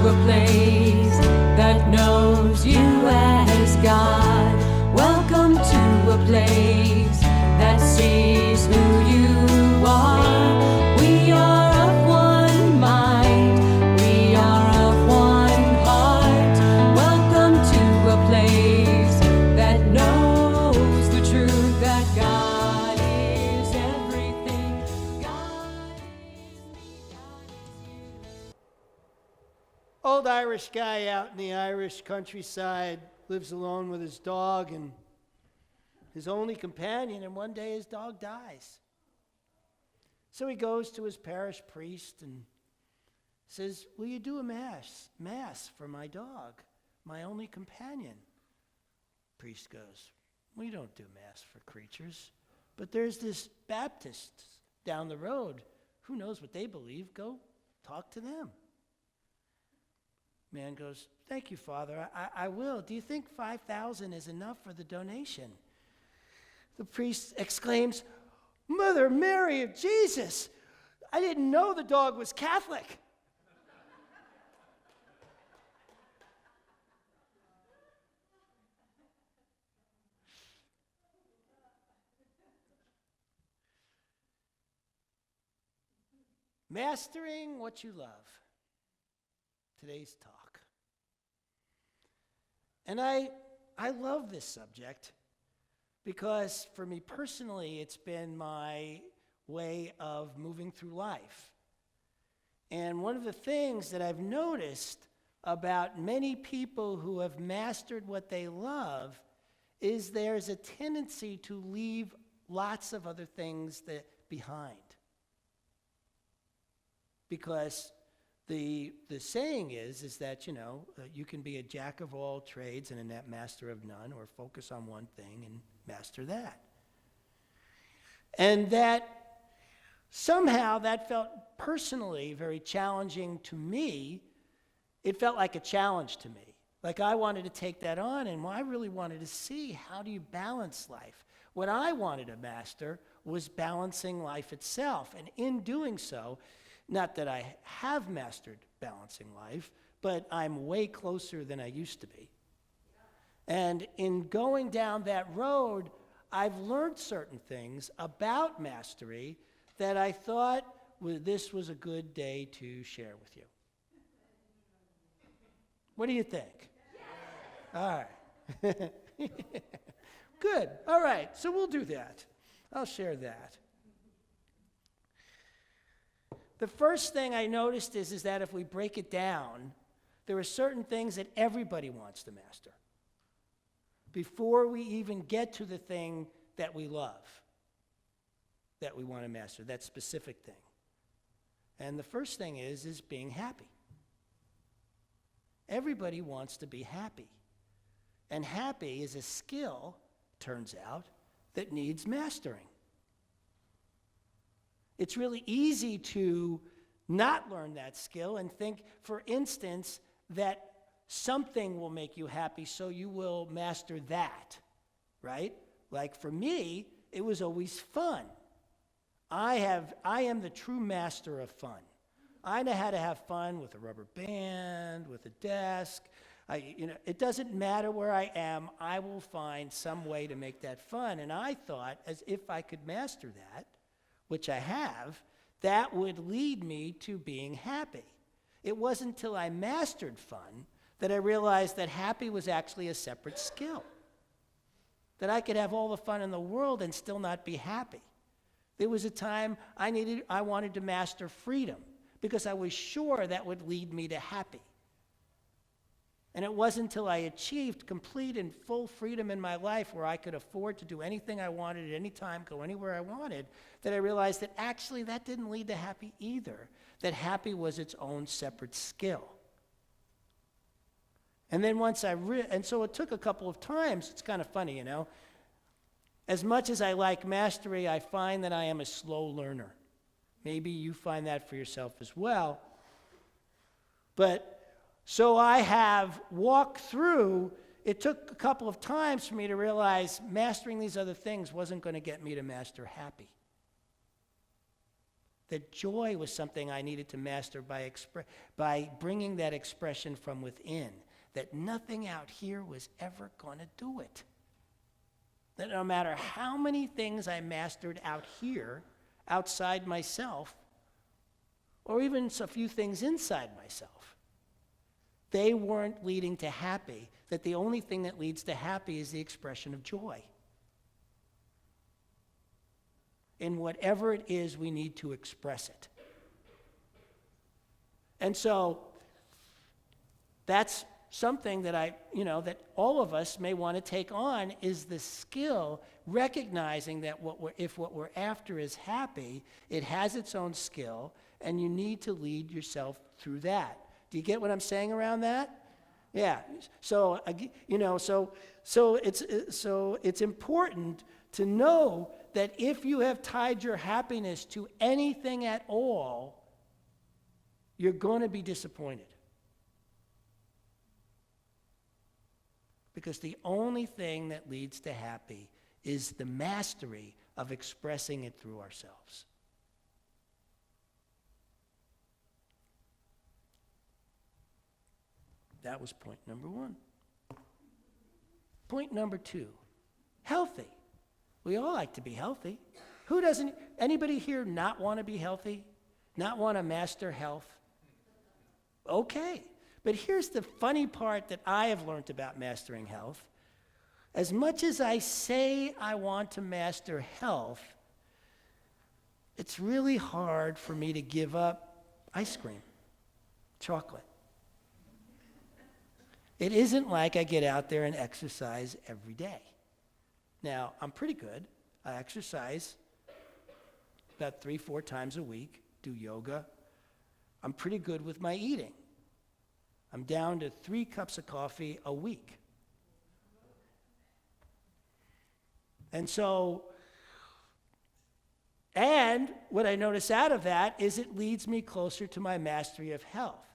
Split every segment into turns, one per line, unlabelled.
a place that knows you as God. Welcome to a place that sees who you are. We are of one mind, we are of one heart. Welcome to a place that knows the truth that God is everything. God is me, God is you.
Old Irish guy out in the Irish countryside lives alone with his dog and his only companion, and one day his dog dies. So he goes to his parish priest and says, "Will you do a mass for my dog, my only companion?" Priest goes, "We don't do mass for creatures, but there's this Baptist down the road. Who knows what they believe? Go talk to them." Man goes, "Thank you, Father. I will. Do you think 5,000 is enough for the donation?" The priest exclaims, "Mother Mary of Jesus, I didn't know the dog was Catholic." Mastering what you love. Today's talk. And I love this subject because for me personally, it's been my way of moving through life. And one of the things that I've noticed about many people who have mastered what they love is there's a tendency to leave lots of other things behind. Because the saying is that, you can be a jack of all trades and a net master of none, or focus on one thing and master that. And that somehow that felt personally very challenging to me. It felt like a challenge to me. Like I wanted to take that on, and I really wanted to see, how do you balance life? What I wanted to master was balancing life itself. And in doing so, not that I have mastered balancing life, but I'm way closer than I used to be. And in going down that road, I've learned certain things about mastery that I thought this was a good day to share with you. What do you think? All right. Good. All right. So we'll do that. I'll share that. The first thing I noticed is that if we break it down, there are certain things that everybody wants to master before we even get to the thing that we love, that we want to master, that specific thing. And the first thing is being happy. Everybody wants to be happy. And happy is a skill, turns out, that needs mastering. It's really easy to not learn that skill and think, for instance, that something will make you happy, so you will master that, right? Like for me, it was always fun. I am the true master of fun. I know how to have fun with a rubber band, with a desk. It doesn't matter where I am, I will find some way to make that fun. And I thought, as if I could master that, which I have, that would lead me to being happy. It wasn't until I mastered fun that I realized that happy was actually a separate skill. That I could have all the fun in the world and still not be happy. There was a time I wanted to master freedom because I was sure that would lead me to happy. And it wasn't until I achieved complete and full freedom in my life where I could afford to do anything I wanted at any time, go anywhere I wanted, that I realized that actually that didn't lead to happy either, that happy was its own separate skill. And then and so it took a couple of times. It's kind of funny, As much as I like mastery, I find that I am a slow learner. Maybe you find that for yourself as well. But so I have walked through, it took a couple of times for me to realize mastering these other things wasn't going to get me to master happy. That joy was something I needed to master by bringing that expression from within. That nothing out here was ever going to do it. That no matter how many things I mastered out here, outside myself, or even a few things inside myself, they weren't leading to happy. That the only thing that leads to happy is the expression of joy. In whatever it is, we need to express it. And so that's something that that all of us may want to take on, is the skill, recognizing that if what we're after is happy, it has its own skill, and you need to lead yourself through that. Do you get what I'm saying around that? Yeah. So it's important to know that if you have tied your happiness to anything at all, you're going to be disappointed. Because the only thing that leads to happy is the mastery of expressing it through ourselves. That was point number one. Point number two, healthy. We all like to be healthy. Who doesn't? Anybody here not want to be healthy? Not want to master health? Okay. But here's the funny part that I have learned about mastering health. As much as I say I want to master health, it's really hard for me to give up ice cream, chocolate. It isn't like I get out there and exercise every day. Now, I'm pretty good. I exercise about 3-4 times a week, do yoga. I'm pretty good with my eating. I'm down to 3 cups of coffee a week. And what I notice out of that is it leads me closer to my mastery of health.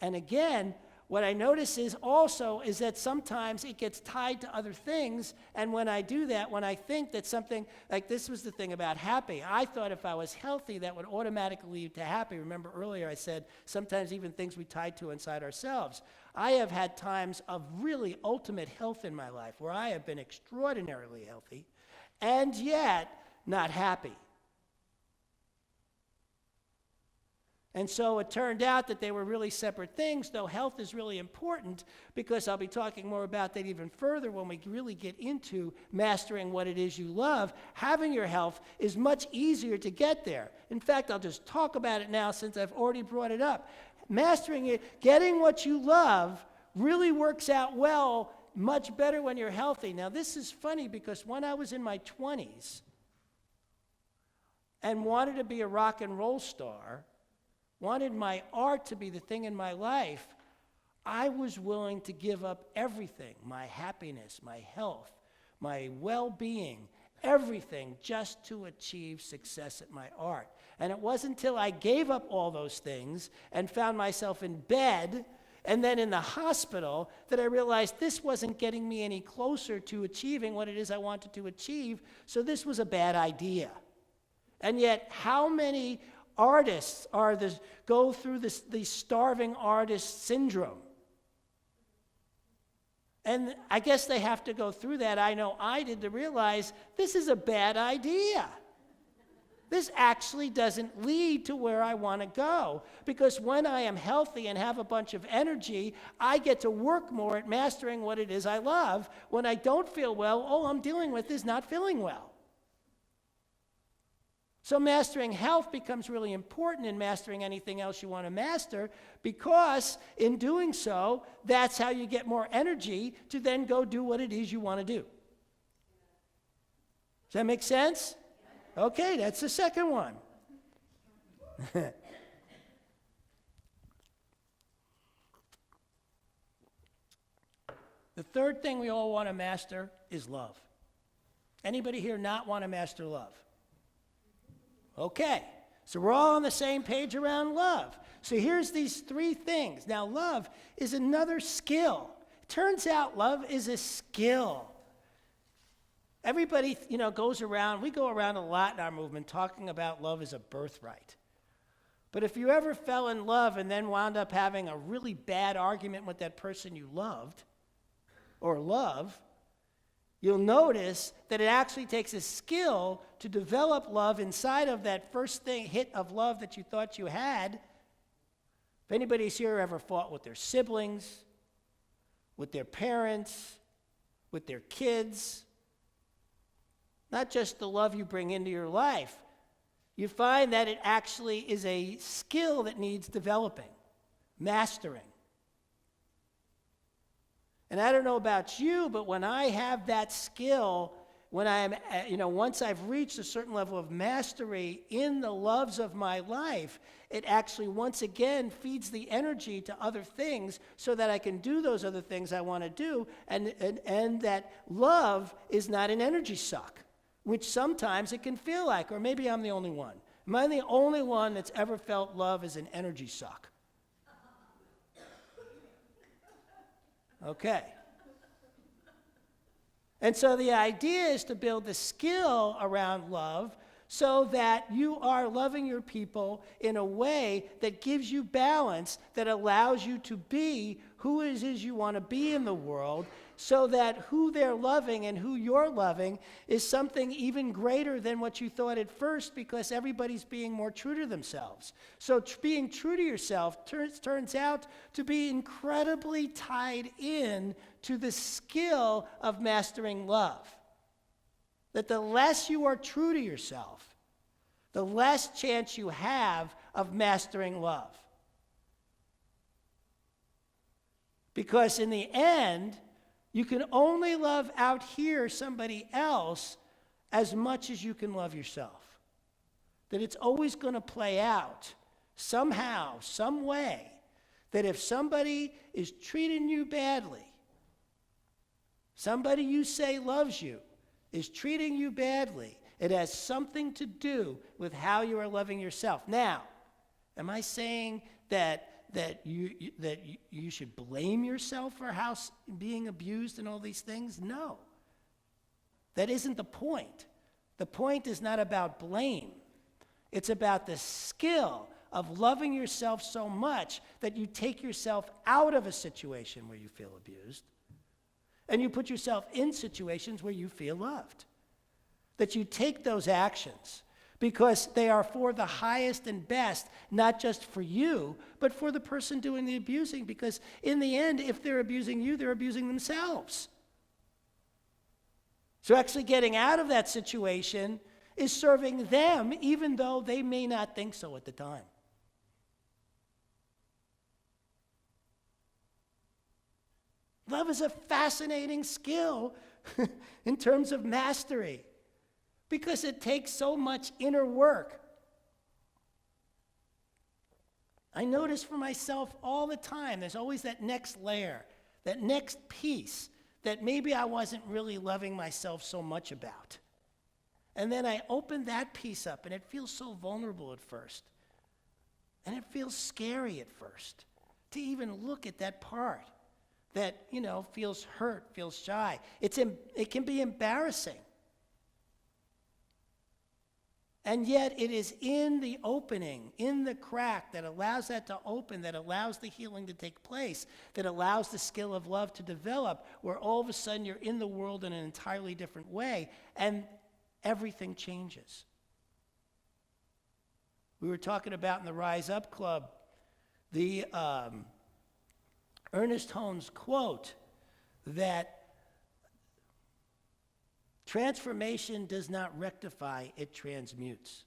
And again, what I notice is that sometimes it gets tied to other things, and when I do that, when I think that something, like this was the thing about happy, I thought if I was healthy, that would automatically lead to happy. Remember earlier I said sometimes even things we tied to inside ourselves. I have had times of really ultimate health in my life where I have been extraordinarily healthy, and yet not happy. And so it turned out that they were really separate things, though health is really important, because I'll be talking more about that even further when we really get into mastering what it is you love. Having your health is much easier to get there. In fact, I'll just talk about it now since I've already brought it up. Mastering it, getting what you love, really works out well, much better when you're healthy. Now, this is funny because when I was in my 20s and wanted to be a rock and roll star, wanted my art to be the thing in my life, I was willing to give up everything, my happiness, my health, my well-being, everything, just to achieve success at my art. And it wasn't until I gave up all those things and found myself in bed and then in the hospital that I realized this wasn't getting me any closer to achieving what it is I wanted to achieve, so this was a bad idea. And yet, how many artists go through the starving artist syndrome? And I guess they have to go through that. I know I did, to realize this is a bad idea. This actually doesn't lead to where I want to go, because when I am healthy and have a bunch of energy, I get to work more at mastering what it is I love. When I don't feel well, all I'm dealing with is not feeling well. So mastering health becomes really important in mastering anything else you want to master, because in doing so, that's how you get more energy to then go do what it is you want to do. Does that make sense? Okay, that's the second one. The third thing we all want to master is love. Anybody here not want to master love? Okay, so we're all on the same page around love. So here's these 3 things. Now, love is another skill. It turns out love is a skill. Everybody, goes around, we go around a lot in our movement talking about love as a birthright. But if you ever fell in love and then wound up having a really bad argument with that person you loved or love, you'll notice that it actually takes a skill to develop love inside of that first hit of love that you thought you had. If anybody's here ever fought with their siblings, with their parents, with their kids, not just the love you bring into your life, you find that it actually is a skill that needs developing, mastering. And I don't know about you, but when I have that skill, when I'm, once I've reached a certain level of mastery in the loves of my life, it actually once again feeds the energy to other things so that I can do those other things I want to do, and that love is not an energy suck, which sometimes it can feel like, or maybe I'm the only one. Am I the only one that's ever felt love as an energy suck? Okay. And so the idea is to build the skill around love so that you are loving your people in a way that gives you balance, that allows you to be who it is you want to be in the world, so that who they're loving and who you're loving is something even greater than what you thought at first, because everybody's being more true to themselves. So being true to yourself turns out to be incredibly tied in to the skill of mastering love. That the less you are true to yourself, the less chance you have of mastering love. Because in the end, you can only love out here somebody else as much as you can love yourself. That it's always going to play out somehow, some way, that if somebody is treating you badly, somebody you say loves you is treating you badly, it has something to do with how you are loving yourself. Now, am I saying that you should blame yourself for how being abused and all these things? No. That isn't the point. The point is not about blame. It's about the skill of loving yourself so much that you take yourself out of a situation where you feel abused and you put yourself in situations where you feel loved. That you take those actions because they are for the highest and best, not just for you, but for the person doing the abusing. Because in the end, if they're abusing you, they're abusing themselves. So actually getting out of that situation is serving them, even though they may not think so at the time. Love is a fascinating skill in terms of mastery, because it takes so much inner work. I notice for myself all the time, there's always that next layer, that next piece that maybe I wasn't really loving myself so much about. And then I open that piece up, and it feels so vulnerable at first. And it feels scary at first to even look at that part that, feels hurt, feels shy. It can be embarrassing. And yet it is in the opening, in the crack that allows that to open, that allows the healing to take place, that allows the skill of love to develop, where all of a sudden you're in the world in an entirely different way, and everything changes. We were talking about in the Rise Up Club, the Ernest Holmes quote that transformation does not rectify, it transmutes.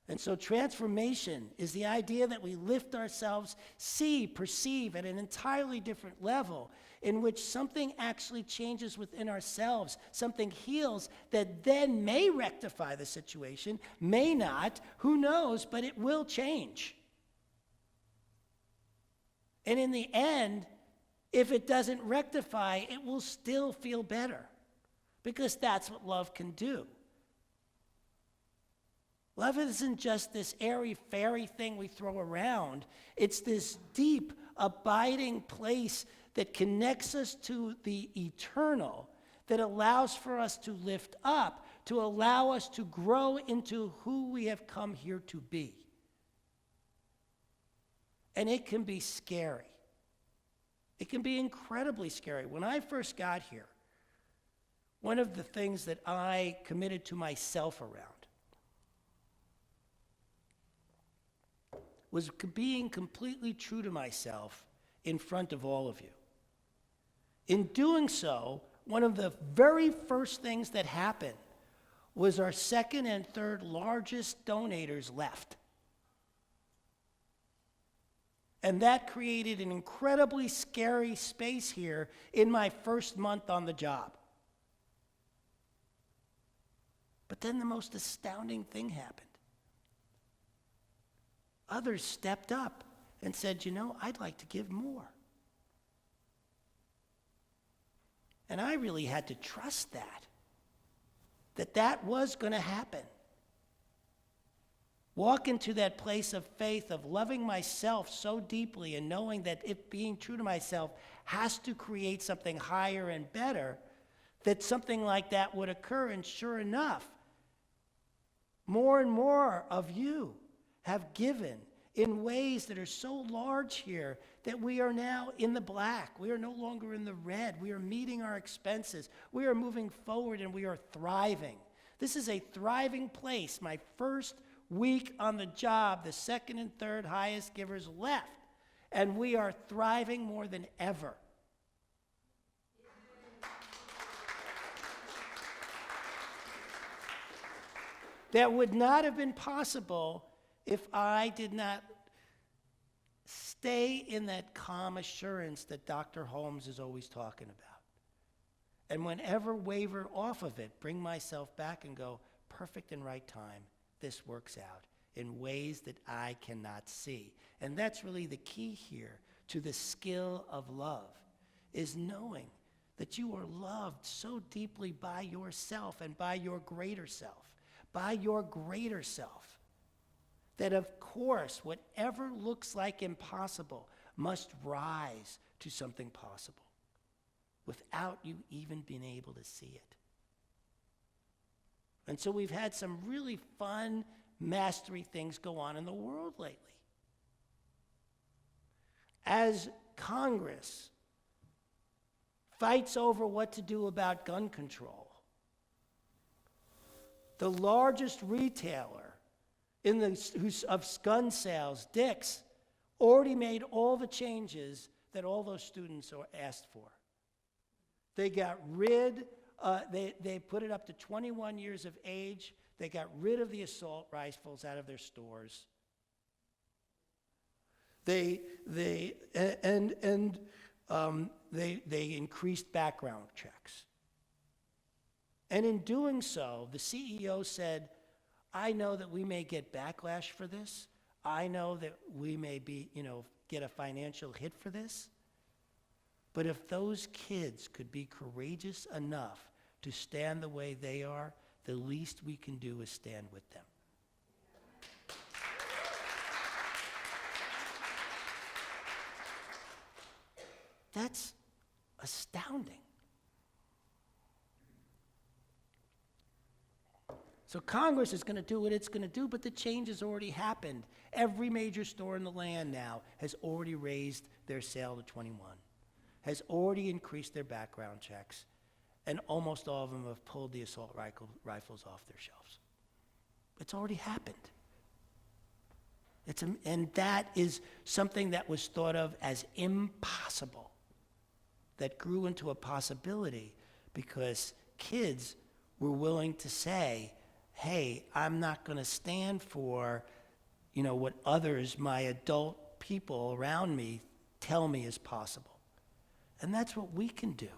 And so transformation is the idea that we lift ourselves, perceive at an entirely different level, in which something actually changes within ourselves, something heals that then may rectify the situation, may not, who knows, but it will change. And in the end, if it doesn't rectify, it will still feel better, because that's what love can do. Love isn't just this airy-fairy thing we throw around. It's this deep, abiding place that connects us to the eternal, that allows for us to lift up to allow us to grow into who we have come here to be. And it can be scary. It can be incredibly scary. When I first got here, one of the things that I committed to myself around was being completely true to myself in front of all of you. In doing so, one of the very first things that happened was our second and third largest donators left. And that created an incredibly scary space here in my first month on the job. But then the most astounding thing happened. Others stepped up and said, you know, I'd like to give more. And I really had to trust that was going to happen. Walk into that place of faith of loving myself so deeply and knowing that if being true to myself has to create something higher and better, that something like that would occur. And sure enough, more and more of you have given in ways that are so large here that we are now in the black. We are no longer in the red. We are meeting our expenses. We are moving forward and we are thriving. This is a thriving place. My first week on the job, the second and third highest givers left, and we are thriving more than ever. That would not have been possible if I did not stay in that calm assurance that Dr. Holmes is always talking about. And whenever waver off of it, bring myself back and go, perfect and right time, this works out in ways that I cannot see. And that's really the key here to the skill of love, is knowing that you are loved so deeply by yourself and by your greater self. By your greater self, that of course, whatever looks like impossible must rise to something possible without you even being able to see it. And so we've had some really fun mastery things go on in the world lately. As Congress fights over what to do about gun control, the largest retailer of gun sales, Dick's, already made all the changes that all those students are asked for. They got rid, they put it up to 21 years of age. They got rid of the assault rifles out of their stores. They increased background checks. And in doing so, the CEO said, I know that we may get backlash for this. I know that we may get a financial hit for this. But if those kids could be courageous enough to stand the way they are, the least we can do is stand with them. That's astounding. So Congress is going to do what it's going to do, but the change has already happened. Every major store in the land now has already raised their sale to 21, has already increased their background checks, and almost all of them have pulled the assault rifles off their shelves. It's already happened. And that is something that was thought of as impossible, that grew into a possibility because kids were willing to say, hey, I'm not going to stand for, what others, my adult people around me, tell me is possible. And that's what we can do,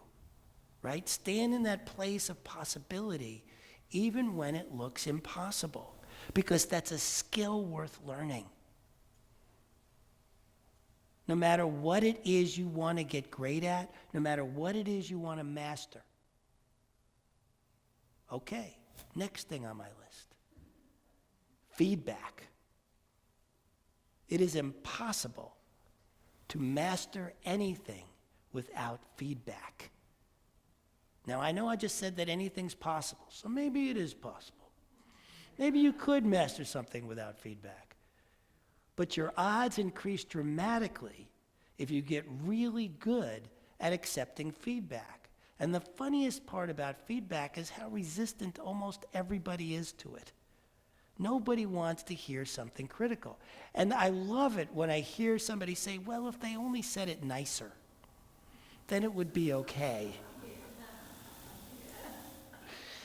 right? Stand in that place of possibility even when it looks impossible, because that's a skill worth learning. No matter what it is you want to get great at, no matter what it is you want to master. Okay, next thing on my list. Feedback. It is impossible to master anything without feedback. Now, I know I just said that anything's possible, so maybe it is possible. Maybe you could master something without feedback. But your odds increase dramatically if you get really good at accepting feedback. And the funniest part about feedback is how resistant almost everybody is to it. Nobody wants to hear something critical. And I love it when I hear somebody say, well, if they only said it nicer, then it would be okay.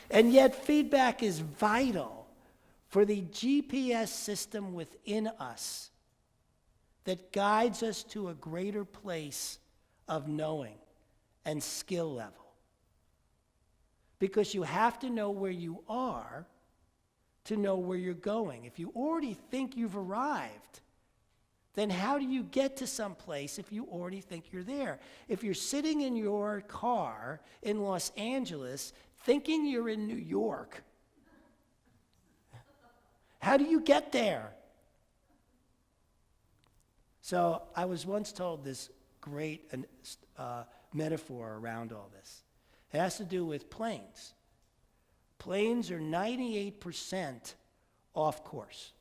And yet feedback is vital for the GPS system within us that guides us to a greater place of knowing and skill level. Because you have to know where you are to know where you're going. If you already think you've arrived, then how do you get to some place if you already think you're there? If you're sitting in your car in Los Angeles thinking you're in New York, how do you get there? So I was once told this great metaphor around all this. It has to do with planes. Planes are 98% off course,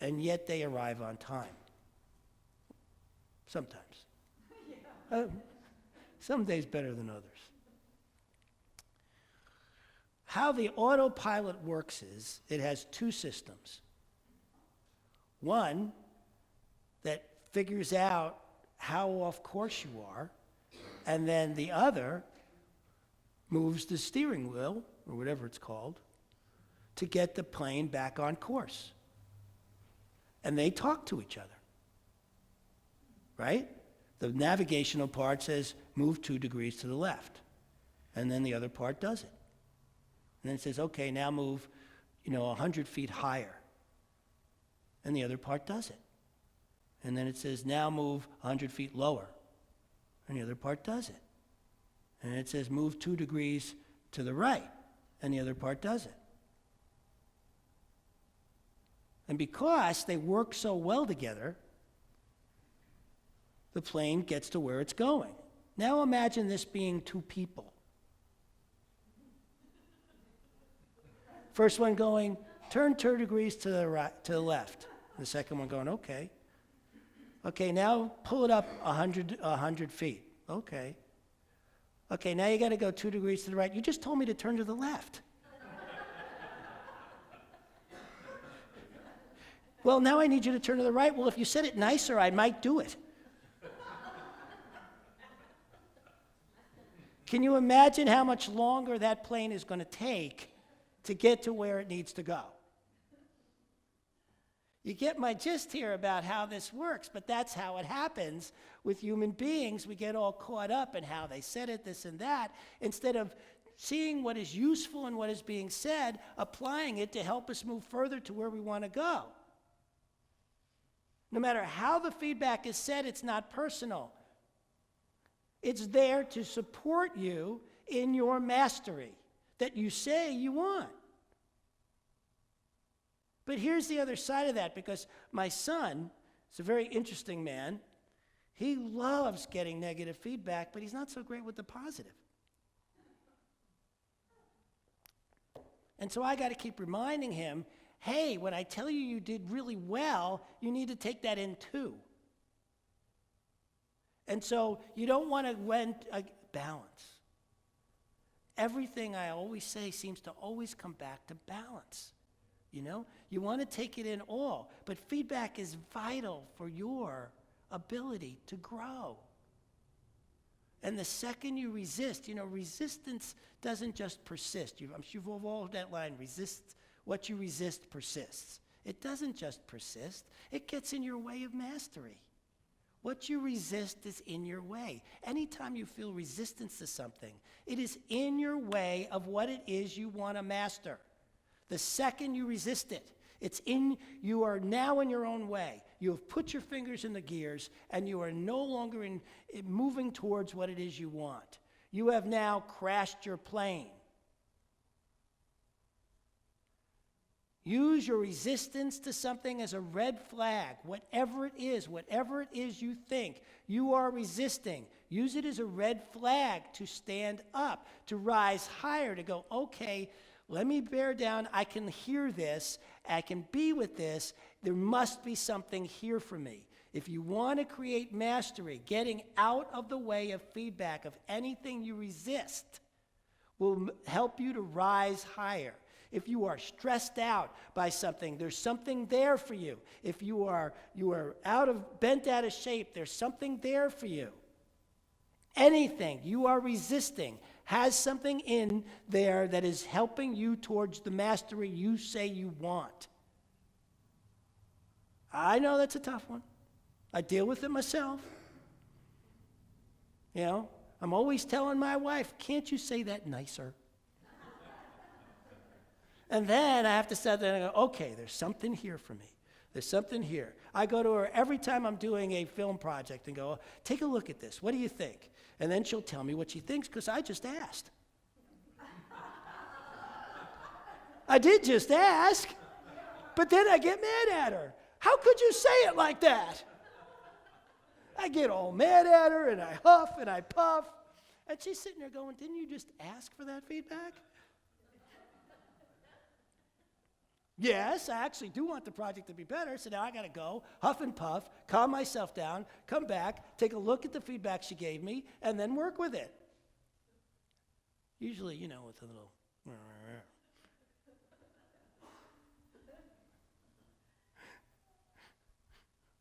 and yet they arrive on time. Sometimes. Some days better than others. How the autopilot works is it has two systems. One that figures out how off course you are, and then the other moves the steering wheel, or whatever it's called, to get the plane back on course. And they talk to each other, right? The navigational part says, move 2 degrees to the left. And then the other part does it. And then it says, okay, now move, 100 feet higher. And the other part does it. And then it says, now move 100 feet lower. And the other part does it. And it says, move 2 degrees to the right. And the other part does it. And because they work so well together, the plane gets to where it's going. Now imagine this being two people. First one going, turn 2 degrees to the right, to the left. The second one going, okay. Okay, now pull it up 100 feet. Okay. Okay, now you got to go 2 degrees to the right. You just told me to turn to the left. Well, now I need you to turn to the right. Well, if you said it nicer, I might do it. Can you imagine how much longer that plane is going to take to get to where it needs to go? You get my gist here about how this works, but that's how it happens with human beings. We get all caught up in how they said it, this and that, instead of seeing what is useful in what is being said, applying it to help us move further to where we want to go. No matter how the feedback is said, it's not personal. It's there to support you in your mastery that you say you want. But here's the other side of that, because my son is a very interesting man. He loves getting negative feedback, but he's not so great with the positive. And so I got to keep reminding him, hey, when I tell you you did really well, you need to take that in too. And so you don't want to balance. Everything I always say seems to always come back to balance. You want to take it in all, but feedback is vital for your ability to grow. And the second you resist, resistance doesn't just persist. I'm sure you've all heard that line, what you resist persists. It doesn't just persist, it gets in your way of mastery. What you resist is in your way. Anytime you feel resistance to something, it is in your way of what it is you want to master. The second you resist it, you are now in your own way. You have put your fingers in the gears, and you are no longer moving towards what it is you want. You have now crashed your plane. Use your resistance to something as a red flag. Whatever it is you think you are resisting, use it as a red flag to stand up, to rise higher, to go, okay, let me bear down. I can hear this. I can be with this. There must be something here for me. If you want to create mastery, getting out of the way of feedback of anything you resist will help you to rise higher. If you are stressed out by something, there's something there for you. If you are bent out of shape, there's something there for you. Anything you are resisting has something in there that is helping you towards the mastery you say you want. I know that's a tough one. I deal with it myself. You know, I'm always telling my wife, can't you say that nicer? And then I have to sit there and go, okay, there's something here for me. There's something here. I go to her every time I'm doing a film project and go, take a look at this. What do you think? And then she'll tell me what she thinks because I just asked. I did just ask, but then I get mad at her. How could you say it like that? I get all mad at her and I huff and I puff. And she's sitting there going, didn't you just ask for that feedback? Yes, I actually do want the project to be better, so now I got to go, huff and puff, calm myself down, come back, take a look at the feedback she gave me, and then work with it. Usually, you know, with a little...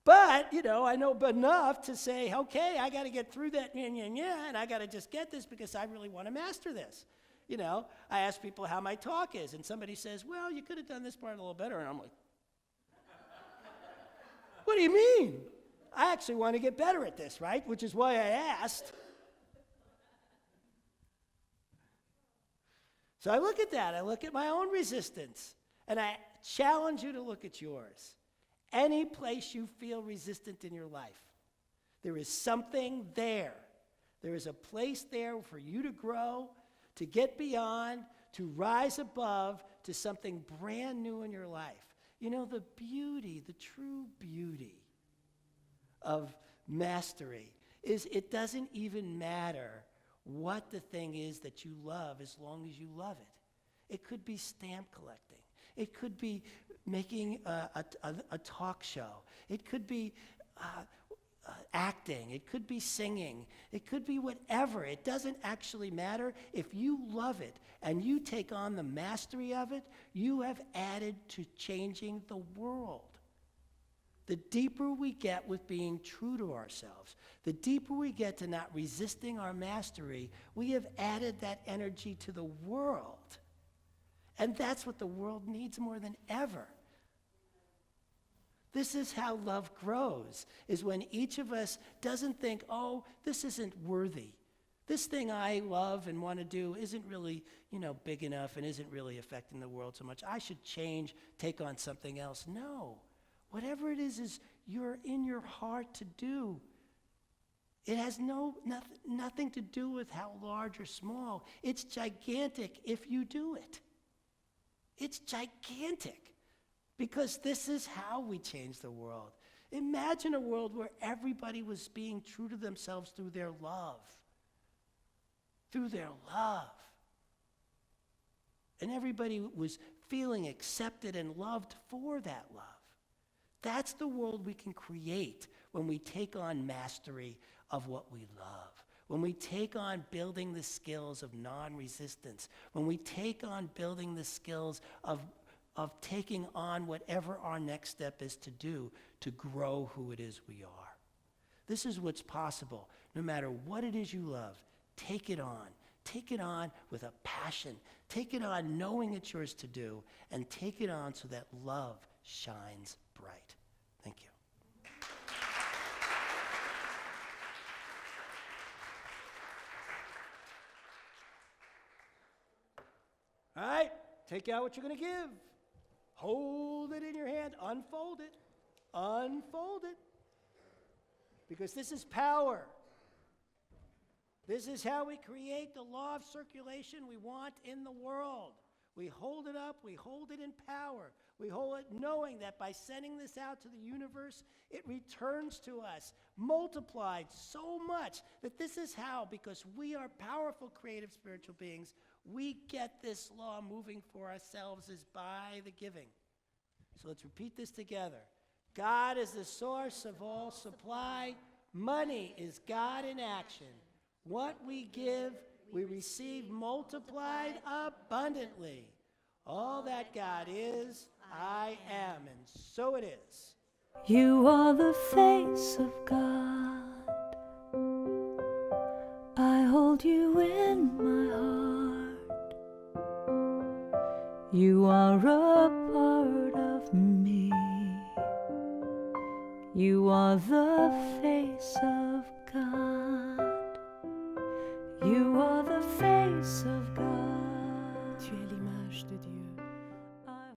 But, you know, I know enough to say, okay, I got to get through that, and I got to just get this because I really want to master this. You know, I ask people how my talk is, and somebody says, well, you could have done this part a little better. And I'm like, what do you mean? I actually want to get better at this, right? Which is why I asked. So I look at that. I look at my own resistance, and I challenge you to look at yours. Any place you feel resistant in your life, there is something there. There is a place there for you to grow, to get beyond, to rise above to something brand new in your life. You know, the beauty, the true beauty of mastery is it doesn't even matter what the thing is that you love as long as you love it. It could be stamp collecting. It could be making a talk show. It could be acting. It could be singing. It could be whatever. It doesn't actually matter. If you love it and you take on the mastery of it, you have added to changing the world. The deeper we get with being true to ourselves, the deeper we get to not resisting our mastery, we have added that energy to the world. And that's what the world needs more than ever. This is how love grows, is when each of us doesn't think, oh, this isn't worthy. This thing I love and want to do isn't really, big enough and isn't really affecting the world so much. I should change, take on something else. No. Whatever it is you're in your heart to do. It has nothing to do with how large or small. It's gigantic if you do it. It's gigantic. Because this is how we change the world. Imagine a world where everybody was being true to themselves through their love. Through their love. And everybody was feeling accepted and loved for that love. That's the world we can create when we take on mastery of what we love. When we take on building the skills of non-resistance. When we take on building the skills of taking on whatever our next step is to do to grow who it is we are. This is what's possible. No matter what it is you love, take it on. Take it on with a passion. Take it on knowing it's yours to do, and take it on so that love shines bright. Thank you. All right, take out what you're going to give. Hold it in your hand. Unfold it. Unfold it. Because this is power. This is how we create the law of circulation we want in the world. We hold it up. We hold it in power. We hold it knowing that by sending this out to the universe, it returns to us, multiplied so much that this is how, because we are powerful, creative, spiritual beings, we get this law moving for ourselves is by the giving. So let's repeat this together. God is the source of all supply. Money is God in action. What we give, we receive multiplied abundantly. All that God is, I am, and so it is.
You are the face of God. I hold you in my heart. You are a part of me. You are the face of God. You are the face of